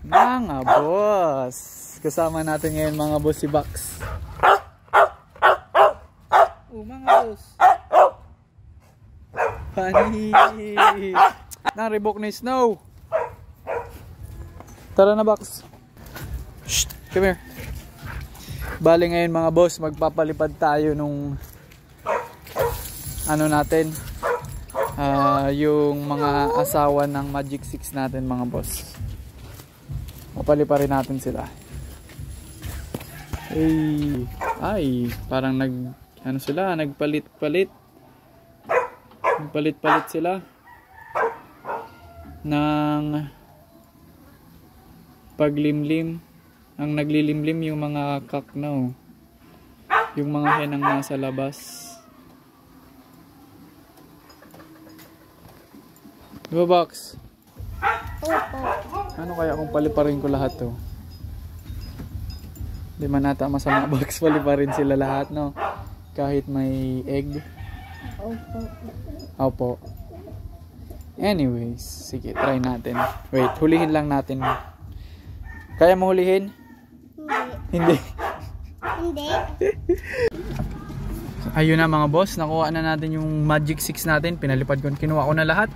Mga boss, kasama natin ngayon mga boss si Box. Mga boss. Funny. Nang Reebok na snow. Tara na Box. Shh, come here. Bali ngayon mga boss, magpapalipad tayo nung ano natin, yung mga asawa ng Magic 6 natin mga boss. Papaliparin natin sila. Ay, parang ano sila, nagpalit-palit sila ng paglimlim. Ang naglilimlim yung mga kaknaw, yung mga henang nasa labas. Diba Box? Ano kaya kung paliparin ko lahat to? Di man nata masama Box, paliparin sila lahat, no? Kahit may egg. Opo. Anyways, sige, try natin. Wait, hulihin lang natin. Kaya mo hulihin? Hindi. Ayun na mga boss, nakuha na natin yung Magic 6 natin. Pinalipad ko, kinuha ko na lahat.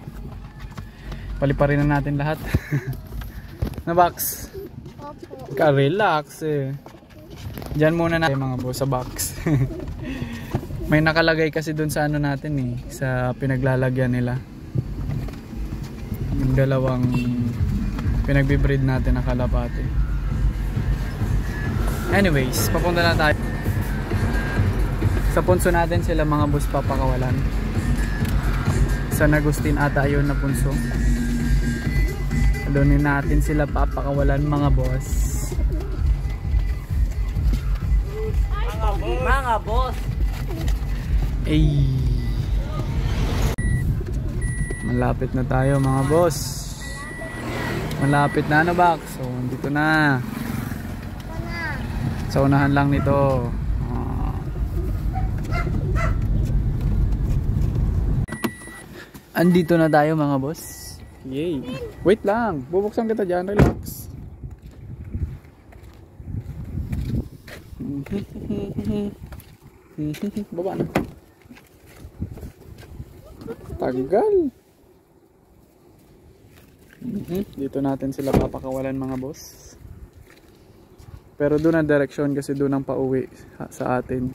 Paliparin na natin lahat. Na Box? Ka-relax eh. Diyan muna natin mga boss sa box. May nakalagay kasi dun sa ano natin eh, sa pinaglalagyan nila. Yung dalawang pinagbe-breed natin na kalapate. Anyways, papunta na tayo. Sa punso natin sila mga boss papakawalan. San Agustin ata yun na punso. Doon natin sila papakawalan mga boss. Mga boss. Malapit na tayo mga boss. Malapit na ano Box. So dito na. Sa unahan lang nito. Andito na tayo mga boss. Yay. Wait lang, bubuksan kita dyan, relax. Baba na. Tagal. Dito natin sila papakawalan mga boss. Pero doon ang direksyon kasi doon ang pauwi sa atin.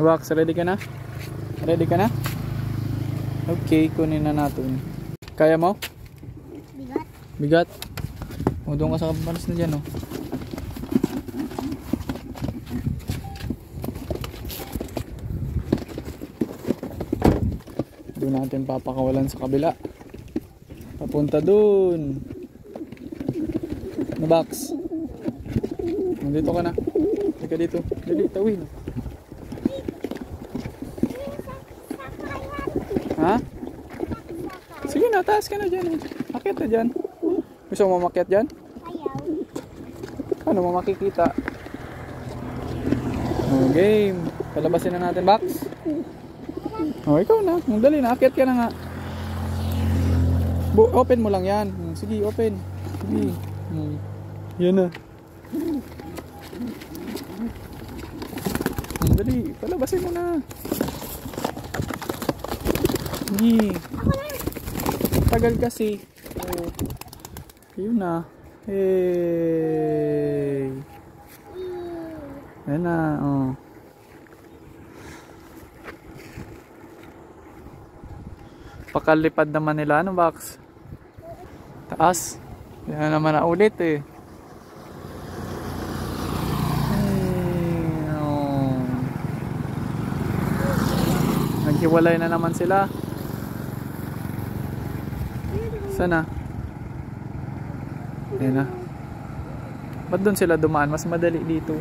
Box, ready ka na? Ready ka na? Okay, kunin na natin. Kaya mo? Bigat. Bigat? O, doon ka sa kapanas na dyan, oh. Doon natin papakawalan sa kabila. Papunta doon. Na Box. Nandito ka na. Halika dito. Dali, tawin. Ha? Sige na, taas ka na dyan. Akit na dyan. Gusto mo makiat dyan? Ayaw. Ano mo makikita? Oh, game. Palabasin na natin, Box. Oh, ikaw na. Dali na, akit ka na nga. Open mo lang yan. Sige, open. Sige. Yan na. Dali, palabasin mo na. Sige. Tagal kasi. Oh. Yun na. Hey. Yan na. Oh. Pakalipad naman nila. Ano Box? Taas. Yan naman na ulit eh. Oh. Naghiwalay na naman sila. Sana? Ayan na. Ba't doon sila dumaan? Mas madali dito.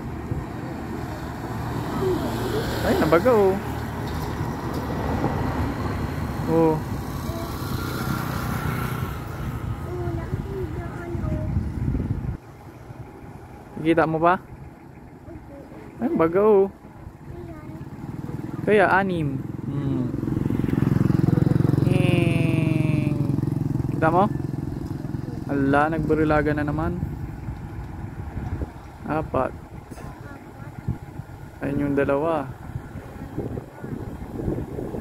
Ay, nabaga oh. Oh. Kita mo ba? Ay, nabaga oh. Kaya 6. Kita mo? Ala, nagbarilaga na naman. 4. Ayun yung 2.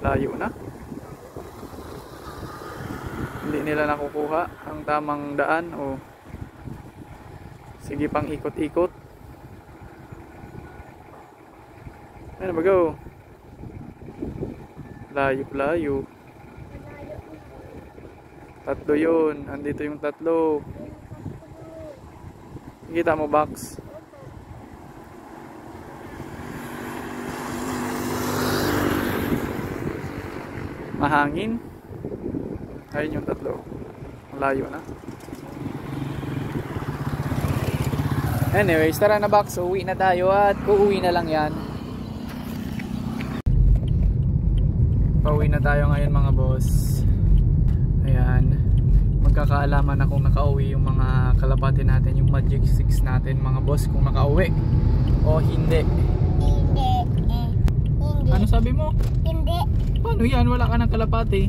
Layo na. Hindi nila nakukuha ang tamang daan. O sige, pang ikot-ikot. Ano ba, go? Layo. 3 yun. Andito yung 3. Kita mo, box? Mahangin. Ayun yung 3. Layo na. Anyways, tara na, box. Uwi na tayo at uuwi na lang yan. Pauwi na tayo ngayon, mga boss. Ayan. Magkakaalaman na kung nakauwi yung mga kalapati natin, yung Magic 6 natin, mga boss, kung nakauwi o hindi. Hindi. Ano sabi mo? Hindi. Paano yan? Wala ka ng kalapati.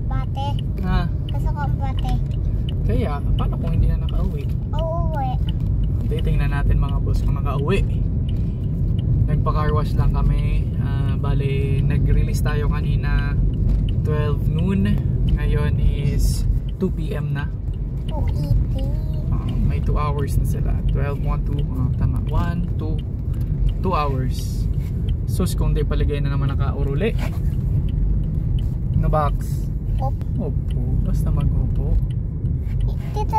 Bate. Ha? Gusto ko ang bate. Kaya, paano kung hindi na nakauwi? Uuwi. Titingnan natin, mga boss, kung nakauwi. Nagpa-car wash lang kami. Bale, nag-release tayo kanina 12 noon. Ngayon is 2 PM na. 2:80. May 2 hours na sila. 12, 1, 2. Tama. 1, 2. 2 hours. Sus, kung di paligay na naman nakauruli. No, box? Opo. Basta mag-opo. Dito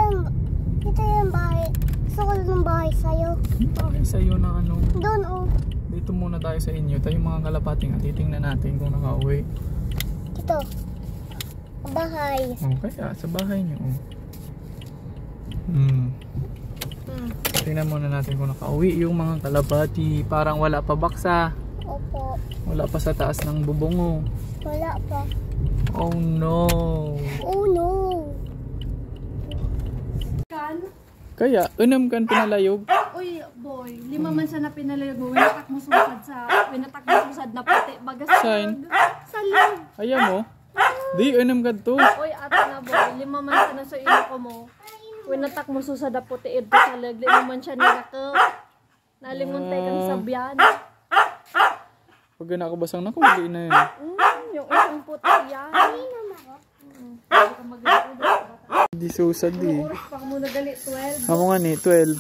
yung bahay. Gusto ko ng bahay sa'yo. Bakit sa'yo na ano? Doon, oh. Dito muna tayo sa inyo. Tayo mga kalapati nga. Titingnan natin kung nakauwi. Dito. Bahay. Kaya sa bahay nyo. Tingnan muna natin kung nakauwi yung mga kalapati. Parang wala pa baksa. Opo. Wala pa sa taas ng bubongo. Wala pa. Oh no. Oh no. Kaya, unam kan pinalayog. Uy, boy, 5 man sa na pinalayog mo. Winatak mo susad na puti. Bagas Sign. sa lag. Ayaw mo? Di, unam ka to. Uy, ato na boy, 5 man sa na sa ilo ko mo. Winatak mo susad na puti. Ito sa lag. 5 man siya nirakap. Nalimuntay kang sabyan. Pag nakabasang na ko, hindi na yun. Yung isang puti yan. Hindi ka mag-ulit. Hindi susad di. Oras pa mo nagali, 12. Amo nga ni, 12.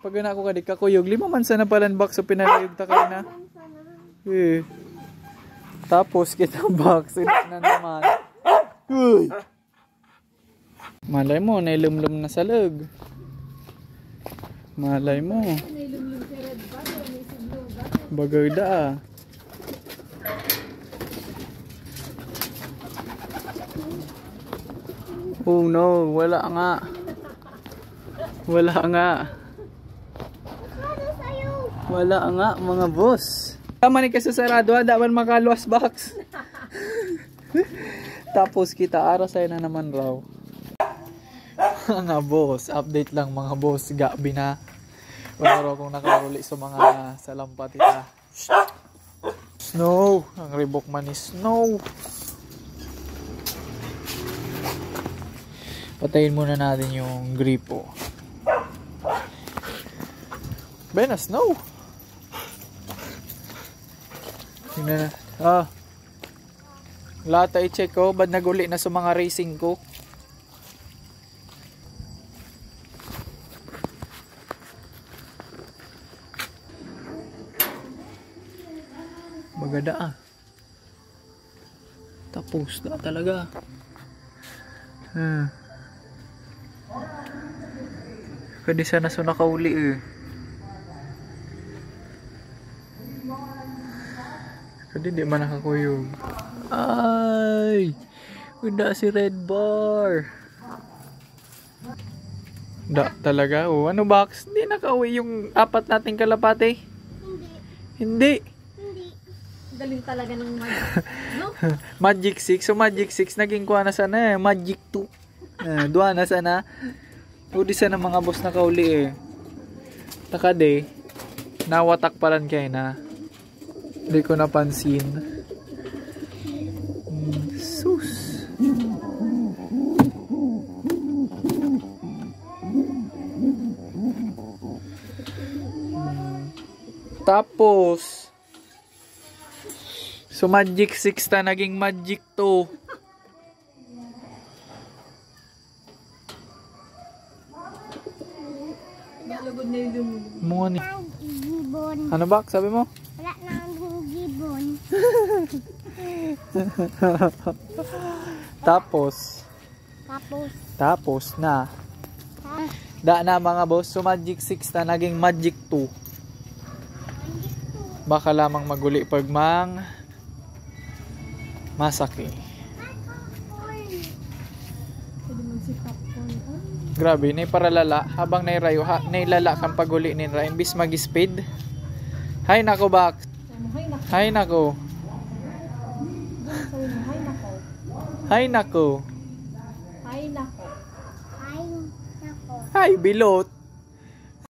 Pag na ako kadik kakuyog, 5 man sana palan box so pinalayog ta kayo na. Tapos kita box na naman. Uy. Malay mo, nailumlum na sa lag. Malay mo. Nailumlum si Red ba? May sigluga. Bagay da ah. Oh no, wala nga. Wala nga. Wala nga, mga boss. Tama ni kasi sarado, dapat makaluwas box. Tapos kita arasay na naman raw. Mga boss, update lang mga boss, gabi na. Wala raw kung nakaruli sa mga salampat ita. Snow, ang ribok man is snow. Patayin muna natin yung gripo. Bena, snow. Tingnan na. Lata i-check ko. Ba't naguli na sa mga racing ko? Maganda ah. Tapos na talaga. Pwede sana sa nakauli eh. Pwede di man nakakuyog. Ay! Wala si Red Bar. Da talaga oh. Ano box? Hindi nakauwi yung 4 nating kalapate? Hindi. Galing talaga ng magic. No? Magic 6. So Magic 6 naging kuha na sana eh. Magic 2. Duha na sana. Udi sana mga boss na kauli eh. Taka de. Nawatak palan kayo na. Hindi ko napansin. Sus. Tapos so Magic 6 ta naging Magic 2. Malagod na yung lumulog. Mga ni. Ang gibon. Ano ba? Sabi mo? Wala na ang gibon. Tapos Tapos, na. Da na mga boss. So Magic 6 ta naging Magic 2. Baka lamang maguli pag mang masaki. Pwede magsikap ko. Grabe, nay paralala habang nairayo nailala kang paguli ni ra imbis mag-speed. Hay nako bak. Hay nako. Hay nako. Sabi mo, hay nako. Hay nako. Hay nako. ay nako. Hay bilot.